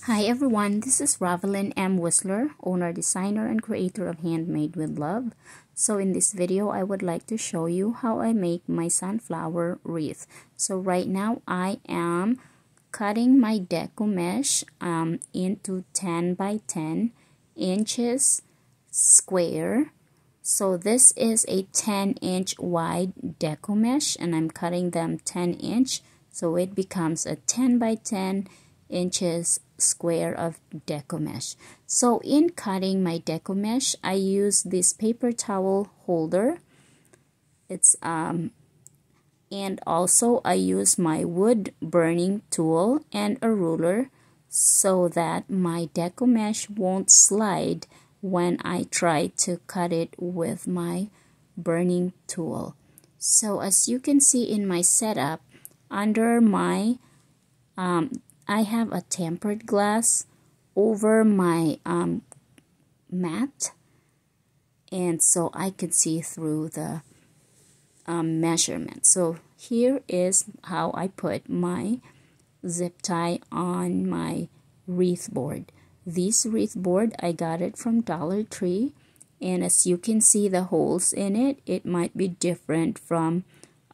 Hi everyone, this is Ravelyn M. Whistler, owner, designer, and creator of Handmade with Love. So in this video, I would like to show you how I make my sunflower wreath. So right now, I am cutting my deco mesh into 10 by 10 inches square. So this is a 10-inch wide deco mesh, and I'm cutting them 10-inch. So it becomes a 10 by 10 inches square of deco mesh. So in cutting my deco mesh, I use this paper towel holder. And also I use my wood burning tool and a ruler so that my deco mesh won't slide when I try to cut it with my burning tool. So as you can see in my setup, under my I have a tempered glass over my mat, and so I could see through the measurement. So here is how I put my zip tie on my wreath board. This wreath board, I got it from Dollar Tree, and as you can see the holes in it, it might be different from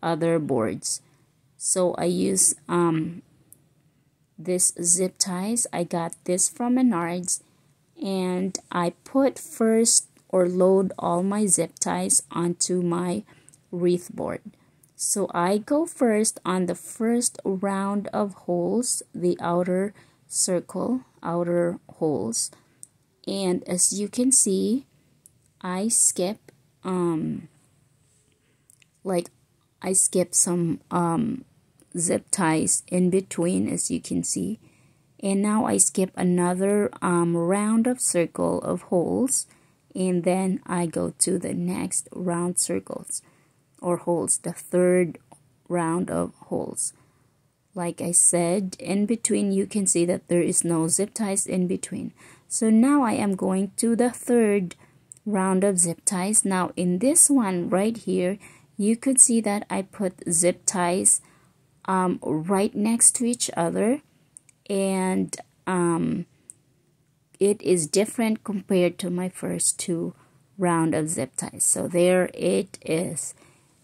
other boards. So I use this zip ties. I got this from Menards, and I put first or load all my zip ties onto my wreath board. So I go first on the first round of holes, the outer circle, outer holes, and as you can see, I skip some zip ties in between, as you can see, and now I skip another round of circle of holes, and then I go to the next round circles or holes, the third round of holes. Like I said, in between you can see that there is no zip ties in between. So now I am going to the third round of zip ties. Now in this one right here, you could see that I put zip ties right next to each other, and it is different compared to my first two round of zip ties. So there it is.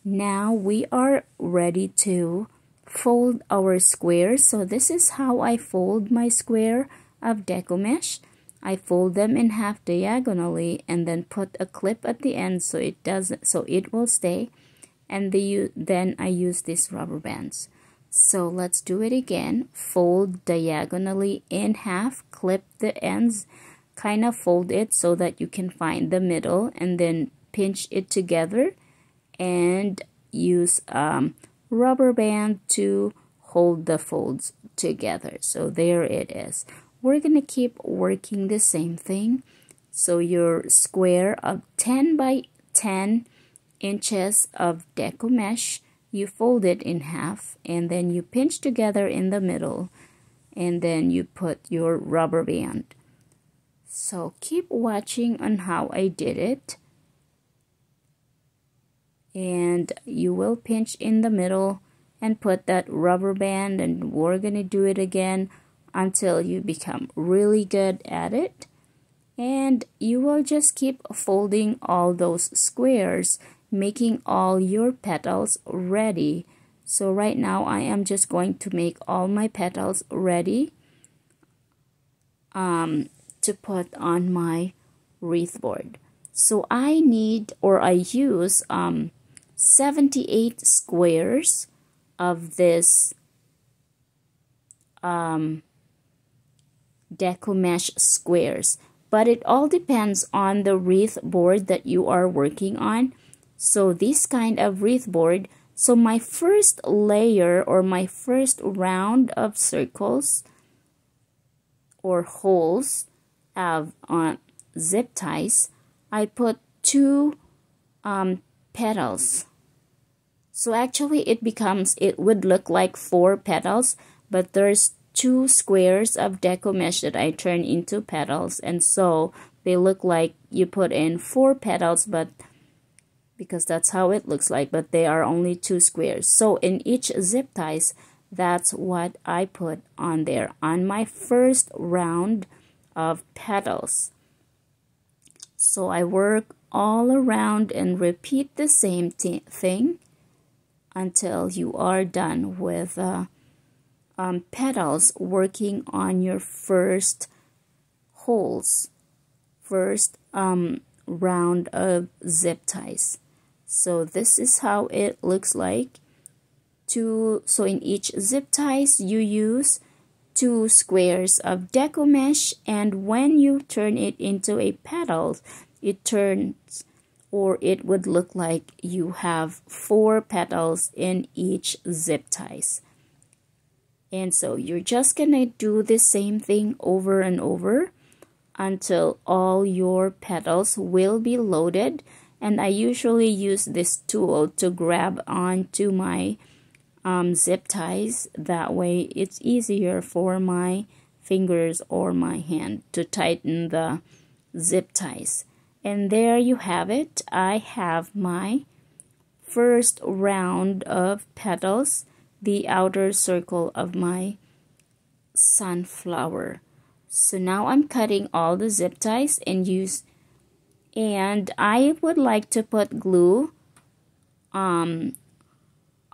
Now we are ready to fold our squares. So this is how I fold my square of deco mesh. I fold them in half diagonally and then put a clip at the end so it will stay, and then I use these rubber bands. So let's do it again. Fold diagonally in half, clip the ends, kind of fold it so that you can find the middle, and then pinch it together and use rubber band to hold the folds together. So there it is. We're gonna keep working the same thing. So your square of 10 by 10 inches of deco mesh, you fold it in half, and then you pinch together in the middle, and then you put your rubber band. So keep watching on how I did it, and you will pinch in the middle and put that rubber band, and we're gonna do it again until you become really good at it, and you will just keep folding all those squares, making all your petals ready. So right now I am just going to make all my petals ready to put on my wreath board. So I use 78 squares of this deco mesh squares, but it all depends on the wreath board that you are working on. So this kind of wreath board, so my first layer or my first round of circles or holes of zip ties, I put 2 petals. So actually it would look like 4 petals, but there's 2 squares of deco mesh that I turn into petals, and so they look like you put in 4 petals, but because that's how it looks like, but they are only 2 squares. So in each zip ties, That's what I put on there on my first round of petals. So I work all around and repeat the same thing until you are done with petals working on your first holes, first round of zip ties. So this is how it looks like. So in each zip ties you use 2 squares of deco mesh, and when you turn it into a petal, it turns, or it would look like you have 4 petals in each zip ties. And so you're just gonna do the same thing over and over until all your petals will be loaded. And I usually use this tool to grab onto my zip ties. That way it's easier for my fingers or my hand to tighten the zip ties. And there you have it. I have my first round of petals, the outer circle of my sunflower. So now I'm cutting all the zip ties and I would like to put glue on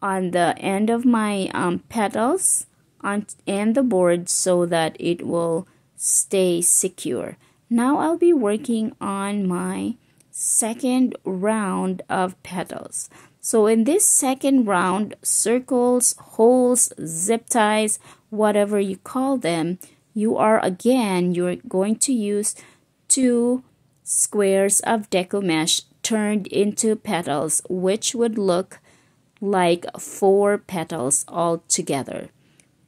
the end of my petals and the board so that it will stay secure. Now I'll be working on my second round of petals. So in this second round, circles, holes, zip ties, whatever you call them, you're going to use 2 squares of deco mesh turned into petals, which would look like 4 petals all together.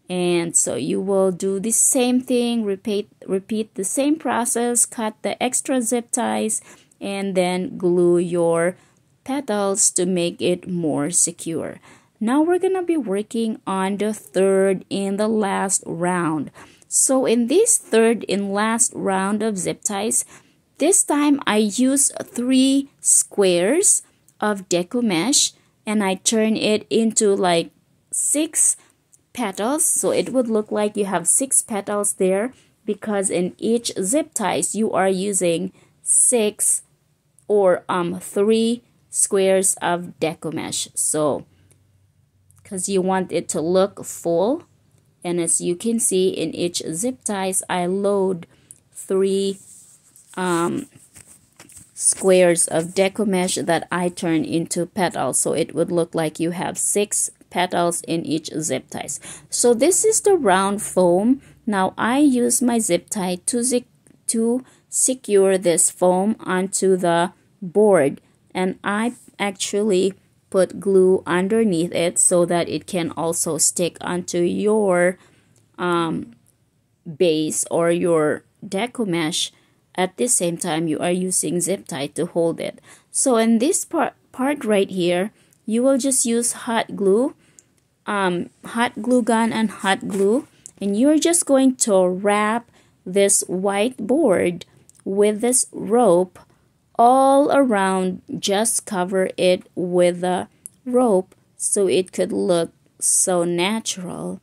And so you will do the same thing, repeat the same process, cut the extra zip ties, and then glue your petals to make it more secure. Now we're gonna be working on the third and the last round. So in this third and last round of zip ties, this time I use 3 squares of deco mesh and I turn it into like 6 petals. So it would look like you have 6 petals there, because in each zip ties you are using 6 or 3 squares of deco mesh. So because you want it to look full, and as you can see in each zip ties I load 3 squares of deco mesh that I turn into petals, so it would look like you have 6 petals in each zip ties. So this is the round foam. Now I use my zip tie to secure this foam onto the board, and I actually put glue underneath it so that it can also stick onto your base or your deco mesh. At the same time you are using zip tie to hold it. So in this part right here, you will just use hot glue gun and hot glue, and you're just going to wrap this white board with this rope all around. Just cover it with a rope so it could look so natural,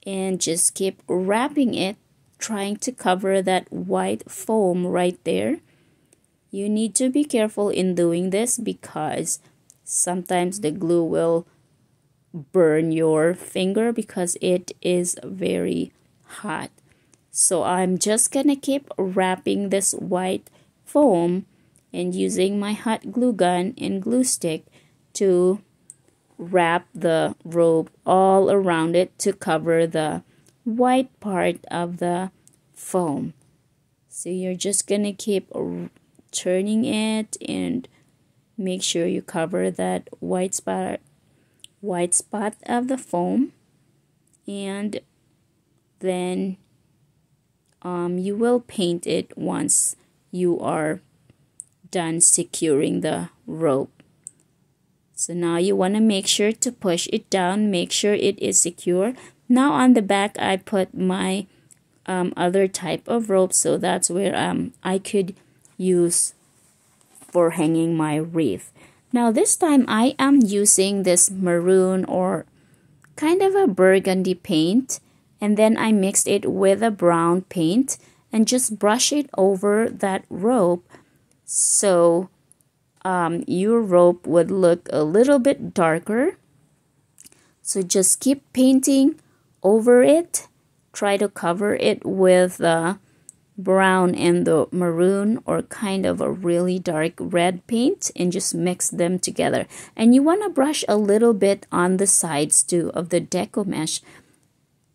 and just keep wrapping it, trying to cover that white foam right there. You need to be careful in doing this because sometimes the glue will burn your finger because it is very hot. So I'm just gonna keep wrapping this white foam and using my hot glue gun and glue stick to wrap the rope all around it to cover the white part of the foam. So you're just gonna keep turning it and make sure you cover that white spot of the foam, and then you will paint it once you are done securing the rope. So now you want to make sure to push it down, make sure it is secure. Now on the back I put my other type of rope, so that's where I could use for hanging my wreath. Now this time I am using this maroon or kind of a burgundy paint, and then I mixed it with a brown paint and just brush it over that rope so your rope would look a little bit darker. So just keep painting over it. Try to cover it with the brown and the maroon or kind of a really dark red paint and just mix them together. And you want to brush a little bit on the sides too of the deco mesh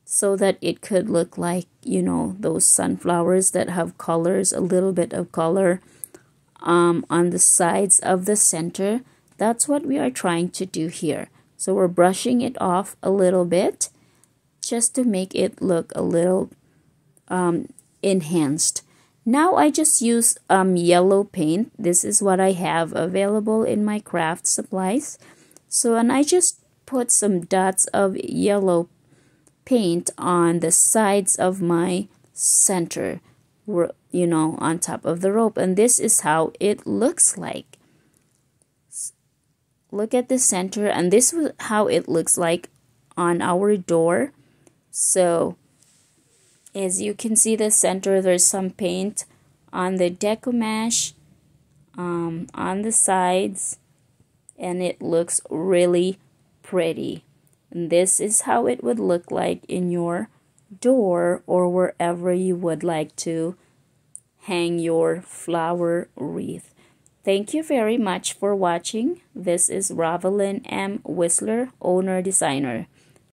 so that it could look like, you know, those sunflowers that have colors, a little bit of color on the sides of the center. That's what we are trying to do here. So we're brushing it off a little bit just to make it look a little enhanced. Now I just use yellow paint. This is what I have available in my craft supplies. So, and I just put some dots of yellow paint on the sides of my center, you know, on top of the rope, and this is how it looks like. Look at the center, and this is how it looks like on our door. So as you can see, the center, there's some paint on the deco mesh, on the sides, and it looks really pretty. And this is how it would look like in your door or wherever you would like to hang your flower wreath. Thank you very much for watching. This is Ravelyn M. Whistler, owner designer.